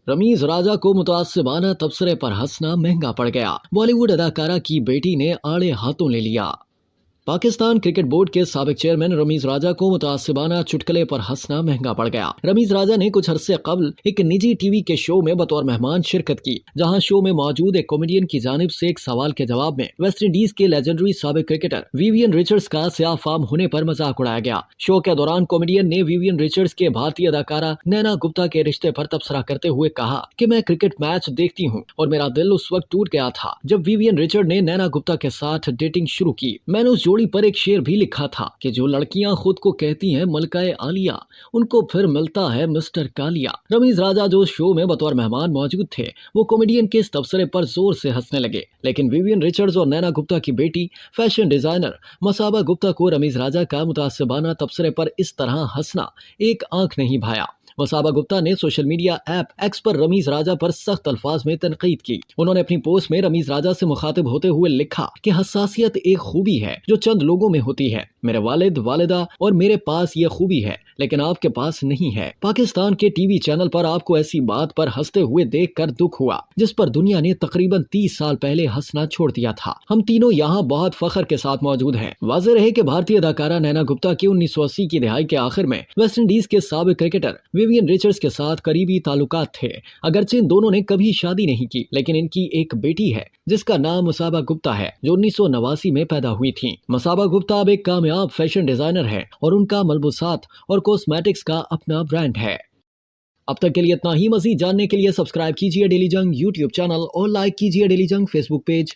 रमीज राजा को मुतासिबाना तबसरे पर हंसना महंगा पड़ गया। बॉलीवुड अदाकारा की बेटी ने आड़े हाथों ले लिया। पाकिस्तान क्रिकेट बोर्ड के साबिक चेयरमैन रमीज राजा को मुतासिबाना चुटकुले पर हंसना महंगा पड़ गया। रमीज राजा ने कुछ अरसे कबल एक निजी टीवी के शो में बतौर मेहमान शिरकत की, जहां शो में मौजूद एक कॉमेडियन की जानिब से एक सवाल के जवाब में वेस्ट इंडीज के लेजेंडरी साबिक क्रिकेटर विवियन रिचर्ड्स का स्याह-फाम होने पर मजाक उड़ाया गया। शो के दौरान कॉमेडियन ने विवियन रिचर्ड्स के भारतीय अदाकारा नैना गुप्ता के रिश्ते पर तबसरा करते हुए कहा कि मैं क्रिकेट मैच देखती हूँ और मेरा दिल उस वक्त टूट गया था जब विवियन रिचर्ड ने नैना गुप्ता के साथ डेटिंग शुरू की। मैंने उस जोड़ी पर एक शेर भी लिखा था कि जो लड़कियां खुद को कहती हैं मलकाए आलिया, उनको फिर मिलता है मिस्टर कालिया। रमीज राजा जो शो में बतौर मेहमान मौजूद थे, वो कॉमेडियन के इस तबसरे पर जोर से हंसने लगे, लेकिन विवियन रिचर्ड्स और नैना गुप्ता की बेटी फैशन डिजाइनर मसाबा गुप्ता को रमीज राजा का मुतासिबाना तबसरे पर इस तरह हंसना एक आंख नहीं भाया। मसाबा गुप्ता ने सोशल मीडिया ऐप एक्स पर रमीज राजा पर सख्त अल्फाज में तनकीद की। उन्होंने अपनी पोस्ट में रमीज राजा से मुखातिब होते हुए लिखा कि हसासियत एक खूबी है जो चंद लोगों में होती है। मेरे वालिद वालिदा और मेरे पास ये खूबी है, लेकिन आपके पास नहीं है। पाकिस्तान के टीवी चैनल पर आपको ऐसी बात पर हंसते हुए देखकर दुख हुआ जिस पर दुनिया ने तकरीबन 30 साल पहले हंसना छोड़ दिया था। हम तीनों यहाँ बहुत फख्र के साथ मौजूद हैं। वाज़ेह रहे कि भारतीय अदाकारा नैना गुप्ता की 1980 की दहाई के आखिर में वेस्ट इंडीज के साबिक क्रिकेटर विवियन रिचर्ड्स के साथ करीबी ताल्लुकात थे। अगरचे इन दोनों ने कभी शादी नहीं की, लेकिन इनकी एक बेटी है जिसका नाम मसाबा गुप्ता है, जो 1989 में पैदा हुई थी। मसाबा गुप्ता अब एक कामयाब फैशन डिजाइनर है और उनका मलबूसात और कॉस्मेटिक्स का अपना ब्रांड है। अब तक के लिए इतना ही। मज़ीद जानने के लिए सब्सक्राइब कीजिए डेली जंग यूट्यूब चैनल और लाइक कीजिए डेली जंग फेसबुक पेज।